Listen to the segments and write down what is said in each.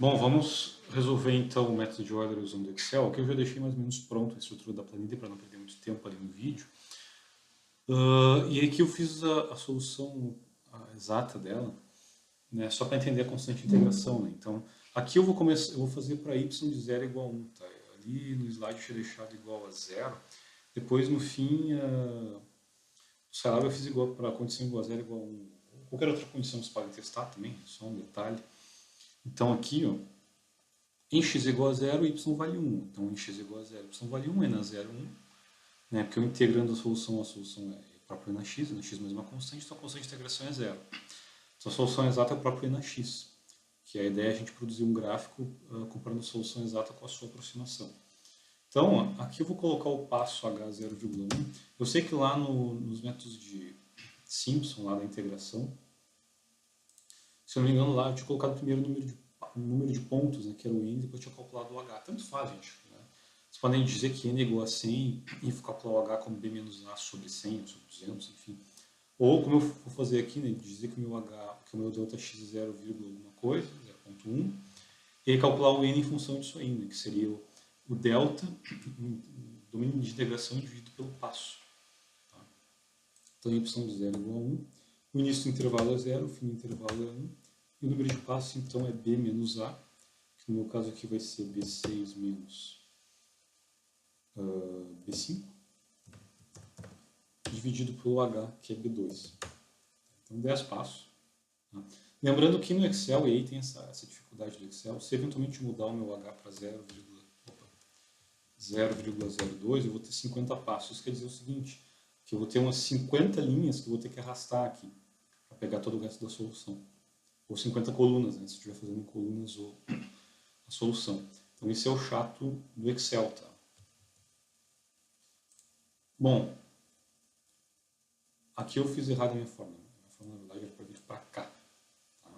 Bom, vamos resolver então o método de Euler usando o Excel. Aqui eu já deixei mais ou menos pronto a estrutura da planilha para não perder muito tempo ali no vídeo. E aqui eu fiz a solução exata dela, né, só para entender a constante de integração. Né? Então, aqui eu vou fazer para y de 0 igual a 1. Tá? Ali no slide eu tinha deixado igual a 0. Depois, no fim, o Scilab eu fiz igual para a condição igual a 0 igual a 1. Qualquer outra condição vocês podem testar também, só um detalhe. Então aqui, ó, em x igual a 0, y vale 1. Então, em x igual a 0, y vale 1, é na 0, 1. Né? Porque eu integrando a solução é própria na x mais uma constante, então a constante de integração é 0. Então, a solução exata é o próprio na x, que a ideia é a gente produzir um gráfico comparando a solução exata com a sua aproximação. Então, ó, aqui eu vou colocar o passo h 0,1. Eu sei que lá nos métodos de Simpson, lá da integração, se eu não me engano, lá eu tinha colocado primeiro o número de pontos, né, que era o n, depois eu tinha calculado o h. Tanto faz, gente. Né? Vocês podem dizer que n é igual a 100 e calcular o h como b menos a sobre 100, sobre 200, enfim. Ou, como eu vou fazer aqui, né, dizer que o meu h, que o meu delta x é 0, alguma coisa, 0,1, e aí calcular o n em função disso aí, né, que seria o delta, domínio de integração dividido pelo passo. Tá? Então, y de 0 igual a 1. O início do intervalo é 0, o fim do intervalo é 1. E o número de passos, então, é b menos a, que no meu caso aqui vai ser b6 menos b5, dividido pelo h, que é b2. Então, 10 passos. Tá? Lembrando que no Excel, e aí tem essa dificuldade do Excel, se eventualmente mudar o meu h para 0,02, eu vou ter 50 passos. Isso quer dizer o seguinte, que eu vou ter umas 50 linhas que eu vou ter que arrastar aqui, para pegar todo o resto da solução. Ou 50 colunas, né, se eu estiver fazendo em colunas ou a solução. Então, esse é o chato do Excel. Tá? Bom, aqui eu fiz errado a minha fórmula. A minha fórmula, na verdade, era para vir para cá. Tá?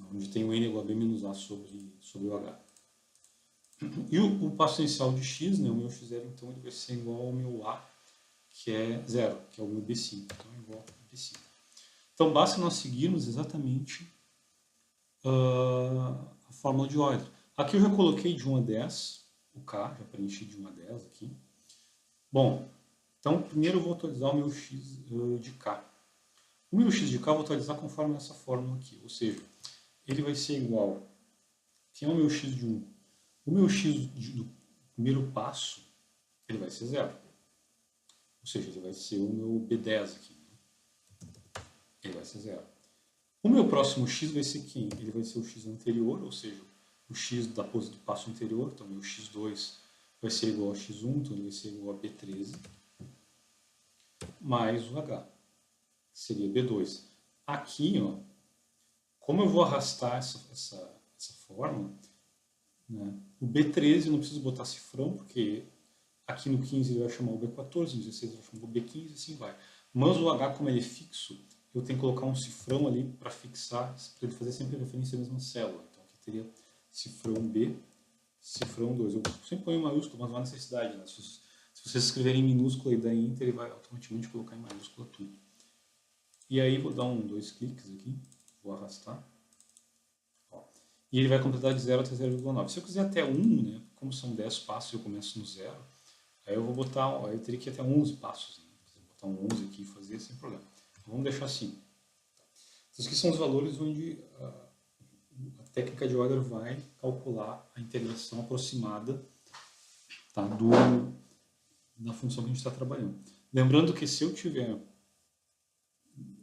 Onde tem o n igual a b menos a sobre o h. E o passo inicial de x, né, o meu x0, então, ele vai ser igual ao meu a, que é 0, que é o meu b5. Então, é igual a b5. Então, basta nós seguirmos exatamente a fórmula de Euler. Aqui eu já coloquei de 1 a 10, o k, já preenchi de 1 a 10 aqui. Bom, então, primeiro eu vou atualizar o meu x de k. O meu x de k eu vou atualizar conforme essa fórmula aqui, ou seja, ele vai ser igual, quem é o meu x de 1? O meu x do primeiro passo, ele vai ser 0. Ou seja, ele vai ser o meu B10 aqui. Ele vai ser 0. O meu próximo x vai ser quem? Ele vai ser o x anterior, ou seja, o x do passo anterior. Então, meu x2 vai ser igual a x1, então ele vai ser igual a B13, mais o h, que seria B2. Aqui, ó, como eu vou arrastar essa fórmula, né, o B13 eu não preciso botar cifrão, porque aqui no 15 ele vai chamar o B14, no 16 ele vai chamar o B15 e assim vai. Mas o H, como ele é fixo, eu tenho que colocar um cifrão ali para fixar, para ele fazer sempre referência à mesma célula. Então aqui teria cifrão B, cifrão 2. Eu sempre ponho em maiúsculo, mas não há necessidade. Né? Se vocês escreverem em minúscula e da Inter, ele vai automaticamente colocar em maiúscula tudo. E aí vou dar dois cliques aqui, vou arrastar. Ó. E ele vai completar de 0 até 0,9. Se eu quiser até 1, né, como são 10 passos e eu começo no 0, aí eu vou botar, aí eu teria que ir até 11 passos. Né? Vou botar 11 aqui e fazer sem problema. Então, vamos deixar assim. Esses aqui são os valores onde a técnica de Euler vai calcular a integração aproximada, tá, da função que a gente está trabalhando. Lembrando que se eu tiver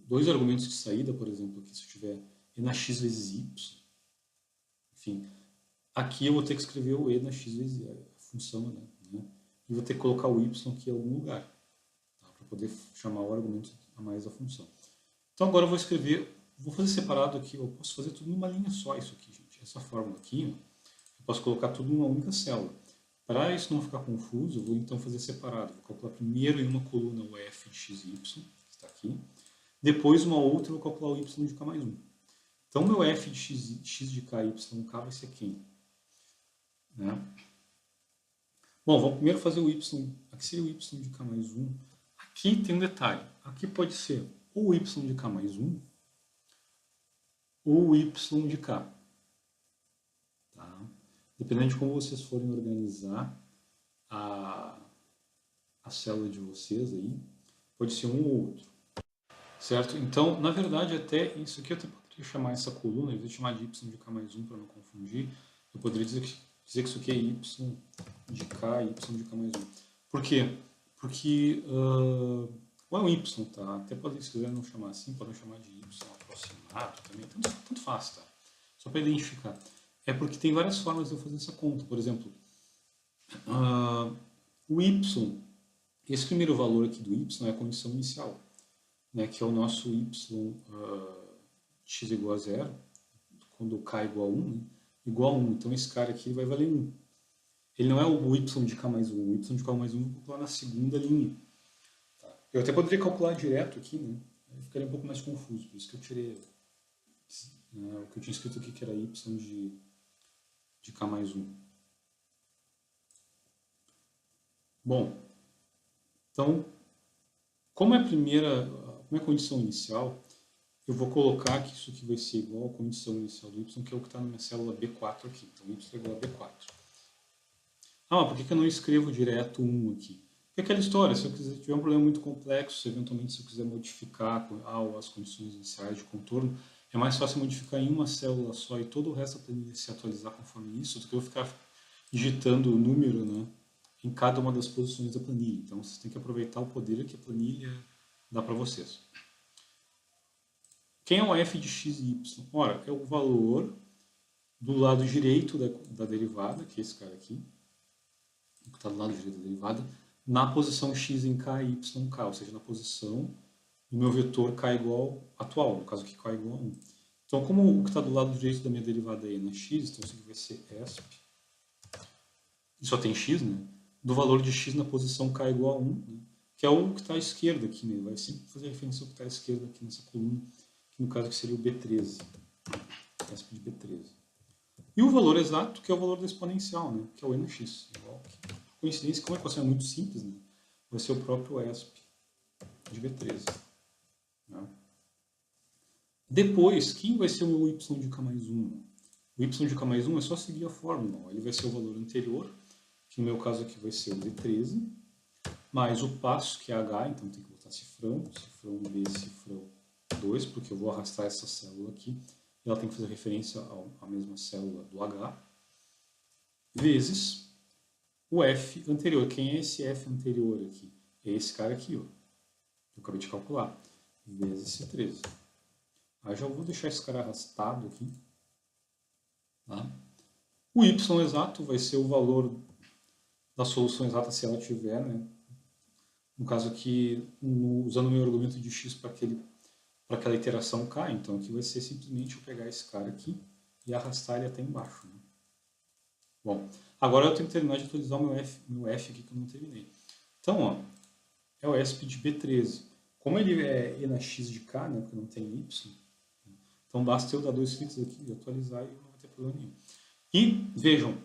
dois argumentos de saída, por exemplo, aqui, se eu tiver e na x vezes y, enfim, aqui eu vou ter que escrever o e na x vezes a função, né? E vou ter que colocar o y aqui em algum lugar, tá, para poder chamar o argumento a mais da função. Então agora eu vou escrever, vou fazer separado aqui, eu posso fazer tudo numa linha só isso aqui, gente. Essa fórmula aqui, eu posso colocar tudo numa única célula. Para isso não ficar confuso, eu vou então fazer separado. Vou calcular primeiro em uma coluna o f de x e y, que está aqui. Depois uma outra eu vou calcular o y de k mais 1. Então meu f de x de k e y k vai ser quem? Né? Bom, vamos primeiro fazer o y. Aqui seria o y de k mais 1. Aqui tem um detalhe. Aqui pode ser ou y de k mais 1 ou y de k. dependendo de como vocês forem organizar a célula de vocês aí, pode ser um ou outro, certo? Então, na verdade, até isso aqui eu até poderia chamar essa coluna, em vez de chamar de y de k mais 1 para não confundir, eu poderia dizer que isso aqui é y de k e y de k mais 1. Por quê? Porque ou é um y, tá? Até podem escrever não chamar assim, podem chamar de y aproximado também, tanto faz, tá? Só para identificar. É porque tem várias formas de eu fazer essa conta. Por exemplo, o y, esse primeiro valor aqui do y é a condição inicial, né, que é o nosso y x igual a 0, quando k igual a 1, né, igual a 1. Então esse cara aqui vai valer 1. Ele não é o y de k mais 1. O y de k mais 1 eu vou calcular na segunda linha. Tá. Eu até poderia calcular direto aqui, né? Aí ficaria um pouco mais confuso. Por isso que eu tirei o que eu tinha escrito aqui, que era y de k mais 1. Bom, então, como é a condição inicial, eu vou colocar que isso aqui vai ser igual à condição inicial do y, que é o que está na minha célula B4 aqui. Então, y é igual a B4. Ah, mas por que eu não escrevo direto 1 aqui? Porque é aquela história, se eu tiver um problema muito complexo, eventualmente se eu quiser modificar as condições iniciais de contorno, é mais fácil modificar em uma célula só e todo o resto da planilha se atualizar conforme isso, do que eu ficar digitando o número, né, em cada uma das posições da planilha. Então, vocês têm que aproveitar o poder que a planilha dá para vocês. Quem é o f de x e y? Ora, é o valor do lado direito da derivada, que é esse cara aqui, que está do lado direito da derivada, na posição x em k e y em k, ou seja, na posição do meu vetor k igual atual, no caso aqui k igual a 1. Então, como o que está do lado direito da minha derivada é na x, então isso aqui vai ser esp, e só tem x, né? Do valor de x na posição k igual a 1, né? Que é o que está à esquerda aqui, né? Vai sempre fazer referência ao que está à esquerda aqui nessa coluna, que no caso aqui seria o B13, esp de B13. E o valor exato, que é o valor da exponencial, né? Que é o n x. Igual aqui. Coincidência, como a equação é muito simples, né? Vai ser o próprio esp de B13. Né? Depois, quem vai ser o meu y de k mais 1? O y de k mais 1 é só seguir a fórmula. Ele vai ser o valor anterior, que no meu caso aqui vai ser o B13, mais o passo, que é h, então tem que botar cifrão B, cifrão 2, porque eu vou arrastar essa célula aqui, e ela tem que fazer referência à mesma célula do h, vezes o f anterior. Quem é esse f anterior aqui? É esse cara aqui, ó, que eu acabei de calcular, vezes C13. Aí já vou deixar esse cara arrastado aqui. Tá? O y exato vai ser o valor da solução exata se ela tiver, né? No caso aqui, usando o meu argumento de x para aquela iteração k, então aqui vai ser simplesmente eu pegar esse cara aqui e arrastar ele até embaixo. Né? Bom, agora eu tenho que terminar de atualizar o meu f aqui que eu não terminei. Então, ó, é o esp de B13. Como ele é e na x de k, né, porque não tem y, então basta eu dar 2 cliques aqui e atualizar e não vai ter problema nenhum. E vejam,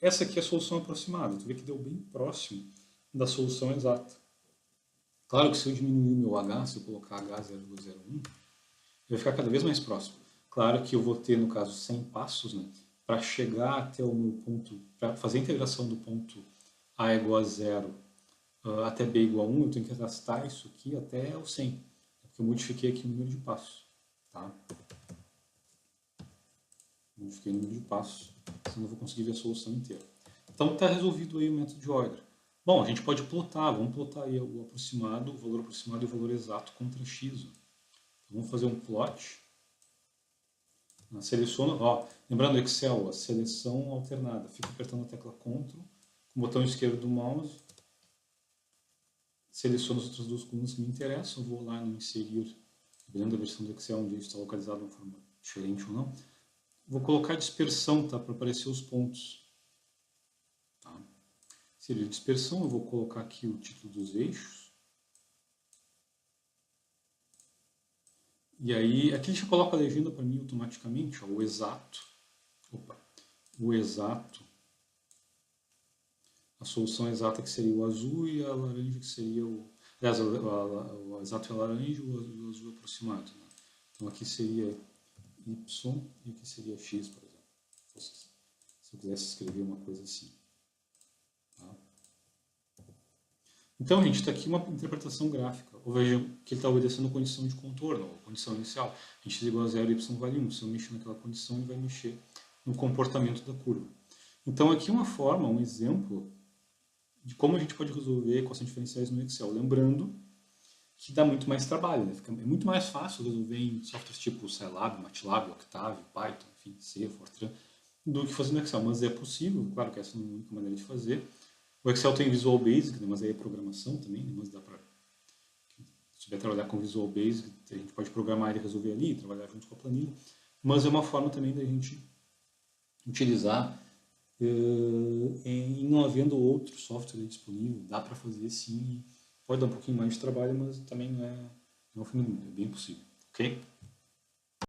essa aqui é a solução aproximada. Tu vê que deu bem próximo da solução exata. Claro que se eu diminuir o meu h, se eu colocar h0,01, vai ficar cada vez mais próximo. Claro que eu vou ter, no caso, 100 passos, né, para chegar até o meu ponto, para fazer a integração do ponto a igual a 0 até b igual a 1, eu tenho que arrastar isso aqui até o 100, porque eu modifiquei aqui o número de passos. Tá? Modifiquei o número de passos, senão eu vou conseguir ver a solução inteira. Então está resolvido aí o método de Euler. Bom, a gente pode plotar, vamos plotar aí o aproximado, o valor aproximado e o valor exato contra x. Então, vamos fazer um plot. Seleciona, ó, lembrando Excel, a seleção alternada. Fica apertando a tecla Ctrl, com o botão esquerdo do mouse. Seleciono as outras duas colunas que me interessam. Vou lá no inserir, dependendo da versão do Excel, onde está localizado de uma forma diferente ou não. Vou colocar dispersão, tá, para aparecer os pontos. Tá? Seria dispersão, eu vou colocar aqui o título dos eixos. E aí, aqui já coloca a legenda para mim automaticamente, ó, o exato. Opa, o exato. A solução exata que seria o azul e a laranja que seria o... Aliás, o exato é a laranja e o azul aproximado. Né? Então aqui seria y e aqui seria x, por exemplo. Se eu quisesse escrever uma coisa assim. Tá? Então, gente, está aqui uma interpretação gráfica. Ou vejam que ele está obedecendo condição de contorno, ou condição inicial. X igual a 0, y vale 1. Se eu mexer naquela condição, ele vai mexer no comportamento da curva. Então, aqui uma forma, um exemplo de como a gente pode resolver equações diferenciais no Excel. Lembrando que dá muito mais trabalho, né? É muito mais fácil resolver em softwares tipo Scilab, MATLAB, Octave, Python, enfim, C, Fortran, do que fazer no Excel. Mas é possível, claro que essa não é a única maneira de fazer. O Excel tem Visual Basic, né? Mas aí é programação também, né? Mas dá para... Se souber trabalhar com Visual Basic, a gente pode programar e resolver ali, trabalhar junto com a planilha. Mas é uma forma também da gente utilizar em não havendo outro software disponível. Dá para fazer sim. Pode dar um pouquinho mais de trabalho, mas também não é o fim do mundo, é bem possível, ok?